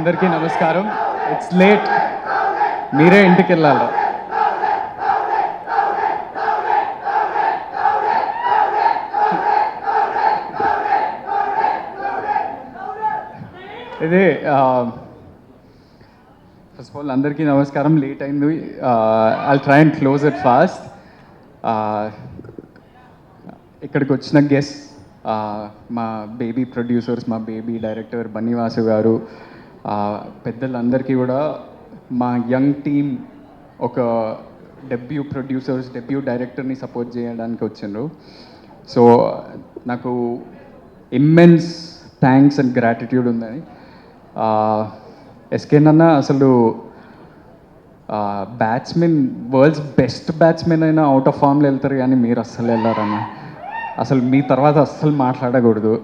అందరికీ నమస్కారం. It's late, మీరే ఇంటికి వెళ్ళాలి. ఇదే ఫస్ట్ ఆఫ్ ఆల్ అందరికీ నమస్కారం. లేట్ అయింది. I'll try and close it fast. ఇక్కడికి వచ్చిన గెస్ట్, మా బేబీ ప్రొడ్యూసర్స్, మా బేబీ డైరెక్టర్ బన్నీవాసు గారు, పెద్దలందరికీ కూడా, మా యంగ్ టీమ్, ఒక డెబ్యూ ప్రొడ్యూసర్స్, డెబ్యూ డైరెక్టర్ని సపోర్ట్ చేయడానికి వచ్చిండ్రు. సో నాకు ఇమ్మెన్స్ థ్యాంక్స్ అండ్ గ్రాటిట్యూడ్ ఉందని. ఎస్కేన్ అన్న అసలు బ్యాట్స్మెన్, వరల్డ్స్ బెస్ట్ బ్యాట్స్మెన్ అయినా అవుట్ ఆఫ్ ఫామ్లో వెళ్తారు, కానీ మీరు అస్సలు వెళ్ళారన్న. అసలు మీ తర్వాత అస్సలు మాట్లాడకూడదు.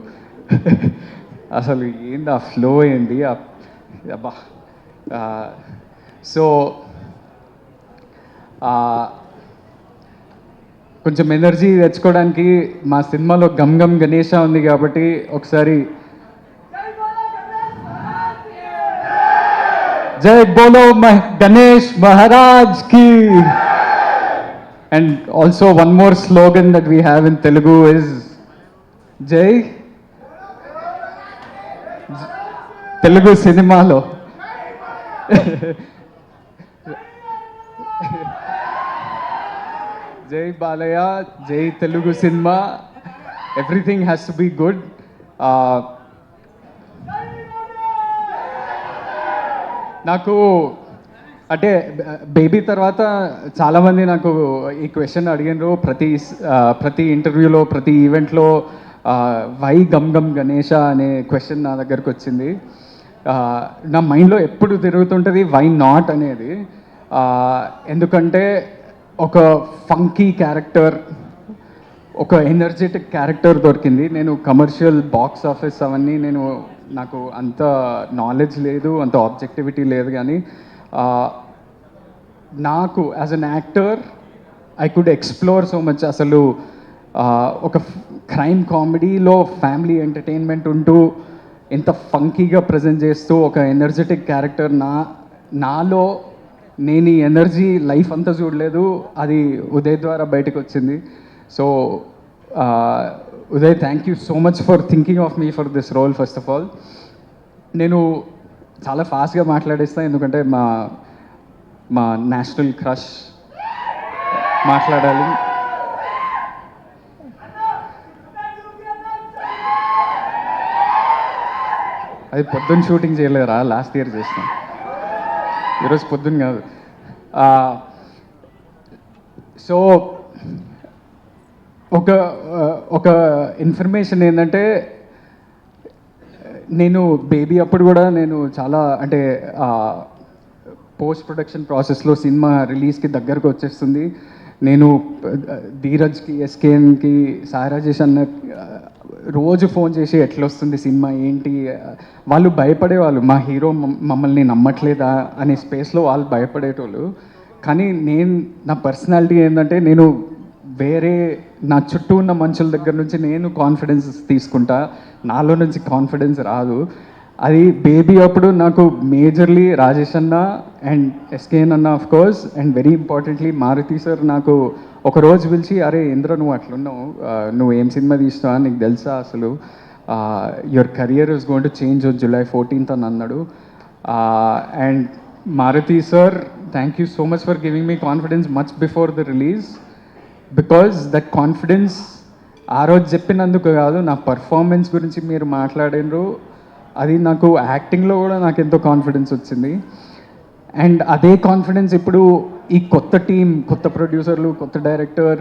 అసలు ఏంది ఆ ఫ్లో, ఏంది అబ్బా. సో కొంచెం ఎనర్జీ తెచ్చుకోవడానికి మా సినిమాలో గమ్ గమ్ గణేష ఉంది కాబట్టి ఒకసారి జై బోలో గణేష్ మహారాజ్ కి. And also one more slogan that we have in Telugu is జై తెలుగు సినిమాలో జై బాలయ్య, జై Telugu cinema, everything has to be good. నాకు అంటే బేబీ తర్వాత చాలామంది నాకు ఈ క్వశ్చన్ అడిగినారు. ప్రతి ఇంటర్వ్యూలో, ప్రతి ఈవెంట్లో వై గమ్ గమ్ గణేష అనే క్వశ్చన్ నా దగ్గరకు వచ్చింది. నా మైండ్లో ఎప్పుడు తిరుగుతుంటుంది వై నాట్ అనేది. ఎందుకంటే ఒక ఫంకీ క్యారెక్టర్, ఒక ఎనర్జెటిక్ క్యారెక్టర్ దొరికింది. నేను కమర్షియల్ బాక్స్ ఆఫీస్ అవన్నీ నాకు అంత నాలెడ్జ్ లేదు, అంత ఆబ్జెక్టివిటీ లేదు, కానీ నాకు as an actor I could explore so much. అసలు ఒక క్రైమ్ కామెడీలో ఫ్యామిలీ ఎంటర్టైన్మెంట్ ఉంటూ ఎంత ఫంకీగా ప్రజెంట్ చేస్తూ ఒక ఎనర్జెటిక్ క్యారెక్టర్ నాలో నేను ఈ ఎనర్జీ లైఫ్ అంతా చూడలేదు, అది ఉదయ్ ద్వారా బయటకు వచ్చింది. So Uday, thank you so much for thinking of me for this role. First of all నేను చాలా ఫాస్ట్గా మాట్లాడేస్తాను, ఎందుకంటే మా నేషనల్ క్రష్ మాట్లాడాలి. అది పొద్దున్న షూటింగ్ చేయలేరా, లాస్ట్ ఇయర్ చేసినాం, ఈరోజు పొద్దున్న కాదు. సో ఒక ఇన్ఫర్మేషన్ ఏంటంటే, నేను బేబీ అప్పుడు కూడా నేను చాలా అంటే పోస్ట్ ప్రొడక్షన్ ప్రాసెస్లో సినిమా రిలీజ్కి దగ్గరకు వచ్చేస్తుంది. నేను ధీరజ్కి, ఎస్కేఎన్కి, సాయిరాజేష్ అన్న రోజు ఫోన్ చేసి ఎట్లా వస్తుంది సినిమా ఏంటి, వాళ్ళు భయపడేవాళ్ళు. మా హీరో మమ్మల్ని నమ్మట్లేదా అనే స్పేస్లో వాళ్ళు భయపడేటోళ్ళు. కానీ నా పర్సనాలిటీ ఏంటంటే, నేను వేరే నా చుట్టూ ఉన్న మనుషుల దగ్గర నుంచి నేను కాన్ఫిడెన్స్ తీసుకుంటా, నాలో నుంచి కాన్ఫిడెన్స్ రాదు. అది బేబీ అప్పుడు నాకు మేజర్లీ రాజేష్ అన్న అండ్ ఎస్కేఎన్ అన్న of course, and very importantly Maruti sir నాకు ఒకరోజు పిలిచి, అరే ఇంద్ర నువ్వు అట్లున్నావు, నువ్వు ఏం సినిమా తీస్తావా, నీకు తెలుసా అసలు your career is going to change on July 14th అని అన్నాడు. And Maruti sir, thank you so much for giving me confidence much before the release, because that confidence ఆ రోజు చెప్పినందుకు కాదు, నా పర్ఫార్మెన్స్ గురించి మీరు మాట్లాడినరు, అది నాకు యాక్టింగ్లో కూడా నాకు ఎంతో కాన్ఫిడెన్స్ వచ్చింది. అండ్ అదే కాన్ఫిడెన్స్ ఇప్పుడు ఈ కొత్త టీం, కొత్త ప్రొడ్యూసర్లు, కొత్త డైరెక్టర్,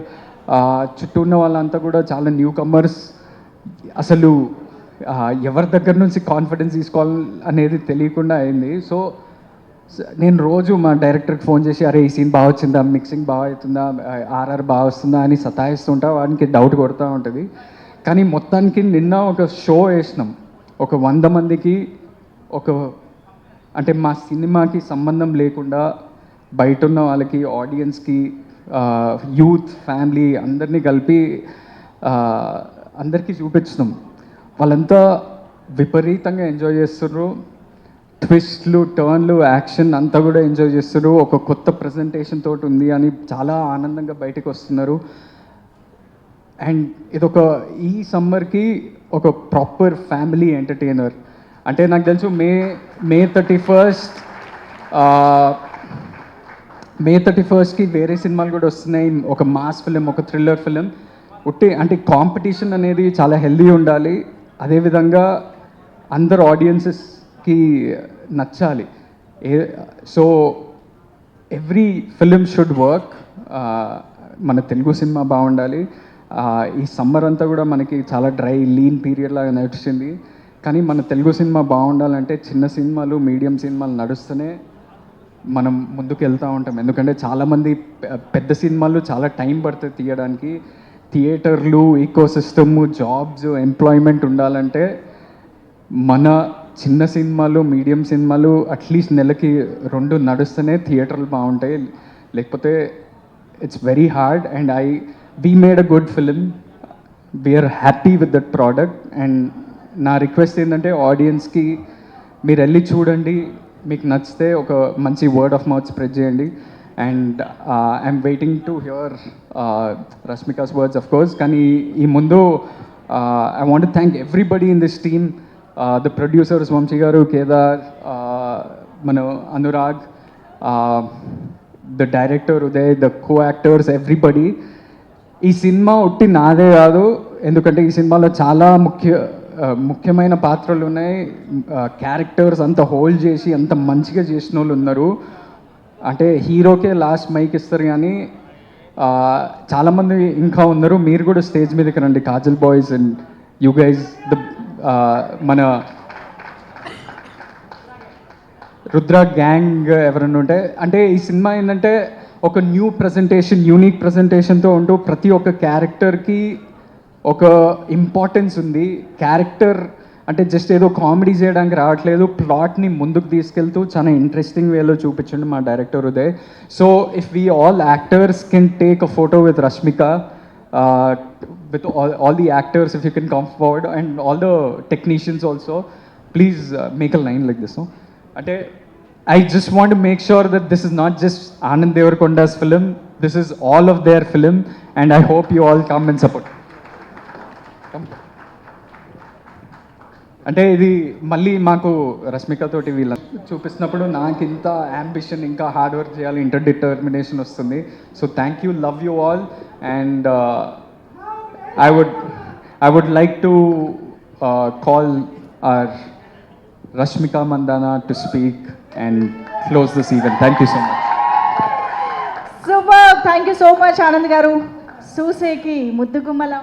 చుట్టూ ఉన్న వాళ్ళంతా కూడా చాలా న్యూ కమర్స్, అసలు ఎవరి దగ్గర నుంచి కాన్ఫిడెన్స్ తీసుకోవాలి అనేది తెలియకుండా అయింది. సో నేను రోజు మా డైరెక్టర్కి ఫోన్ చేసి, అరే ఈ సీన్ బాగా వచ్చిందా, మిక్సింగ్ బాగా అవుతుందా, ఆర్ఆర్ బాగా వస్తుందా అని సతాయిస్తుంటా, వాడికి డౌట్ కొడుతూ ఉంటుంది. కానీ మొత్తానికి నిన్న ఒక షో వేసినాం, ఒక 100 మందికి, అంటే మా సినిమాకి సంబంధం లేకుండా బయట ఉన్న వాళ్ళకి, ఆడియన్స్కి, యూత్, ఫ్యామిలీ అందరినీ కలిపి అందరికీ చూపించినాం. వాళ్ళంతా విపరీతంగా ఎంజాయ్ చేస్తున్నారు. ట్విస్ట్లు, టర్న్లు, యాక్షన్ అంతా కూడా ఎంజాయ్ చేస్తారు. ఒక కొత్త ప్రజెంటేషన్ తోటి ఉంది అని చాలా ఆనందంగా బయటకు వస్తున్నారు. అండ్ ఇదొక ఈ సమ్మర్కి ఒక ప్రాపర్ ఫ్యామిలీ ఎంటర్టైనర్. అంటే నాకు తెలుసు మే 31st వేరే సినిమాలు కూడా వస్తున్నాయి. ఒక మాస్ ఫిలిం, ఒక థ్రిల్లర్ ఫిలిం. అంటే కాంపిటీషన్ అనేది చాలా హెల్దీ ఉండాలి. అదేవిధంగా అందరు ఆడియన్సెస్కి నచ్చాలి. So every film should work. మన తెలుగు సినిమా బాగుండాలి. ఈ సమ్మర్ అంతా కూడా మనకి చాలా డ్రై లీన్ పీరియడ్ లాగా నడిచింది. కానీ మన తెలుగు సినిమా బాగుండాలంటే చిన్న సినిమాలు, మీడియం సినిమాలు నడుస్తూనే మనం ముందుకు వెళ్తూ ఉంటాం. ఎందుకంటే చాలామంది పెద్ద సినిమాలు చాలా టైం పడుతుంది తీయడానికి. థియేటర్లు, ఈకోసిస్టమ్, జాబ్స్, ఎంప్లాయ్మెంట్ ఉండాలంటే మన చిన్న సినిమాలు, మీడియం సినిమాలు అట్లీస్ట్ నెలకి 2 నడుస్తూనే థియేటర్లు బాగుంటాయి. లేకపోతే it's very hard. And we made a good film. We are happy with that product. And నా రిక్వెస్ట్ ఏంటంటే ఆడియన్స్కి మీరు వెళ్ళి చూడండి, మీకు నచ్చితే ఒక మంచి వర్డ్ ఆఫ్ మౌత్ స్ప్రెడ్ చేయండి. And I'm waiting to hear Rashmika's words of course. కానీ ఈ ముందు I want to thank everybody in this team. The producers Vamshi గారు, కేదార్, మన Anurag, the director Uday, the co actors, everybody. ఈ సినిమా ఒట్టి నాదే కాదు, ఎందుకంటే ఈ సినిమాలో చాలా ముఖ్యమైన పాత్రలు ఉన్నాయి. క్యారెక్టర్స్ అంత హోల్డ్ చేసి అంత మంచిగా చేసిన వాళ్ళు ఉన్నారు. అంటే హీరోకే లాస్ట్ మైక్ ఇస్తారు, కానీ చాలామంది ఇంకా ఉన్నారు. మీరు కూడా స్టేజ్ మీదకి రండి, Kajal boys and you guys, మన రుద్ర గ్యాంగ్ ఎవరన్నా ఉంటే. అంటే ఈ సినిమా ఏంటంటే ఒక న్యూ ప్రజెంటేషన్, యూనిక్ ప్రజెంటేషన్తో ఉంటూ ప్రతి ఒక్క క్యారెక్టర్కి ఒక ఇంపార్టెన్స్ ఉంది. క్యారెక్టర్ అంటే జస్ట్ ఏదో కామెడీ చేయడానికి రావట్లేదు, ప్లాట్ని ముందుకు తీసుకెళ్తూ చాలా ఇంట్రెస్టింగ్ వేలో చూపించండి మా director Uday. So if we all actors can take a photo with Rashmika, with all the actors, if you can come forward, and all the technicians also, please make a line like this. No? I just want to make sure that this is not just Anand Devarakonda's film, this is all of their film, and I hope you all come and support. Come. అంటే ఇది మళ్ళీ మాకు రష్మిక తోటి వీళ్ళ చూపిస్తున్నప్పుడు నాకు ఇంత ambition, ఇంకా hard work చేయాలి, ఇంటర్ డిటర్మినేషన్ వస్తుంది. So thank you, love you all. And I would like to call our Rashmika Mandana to speak and close this event. Thank you so much. Super. Thank you so much, Anand garu. Suseki Muddugummala.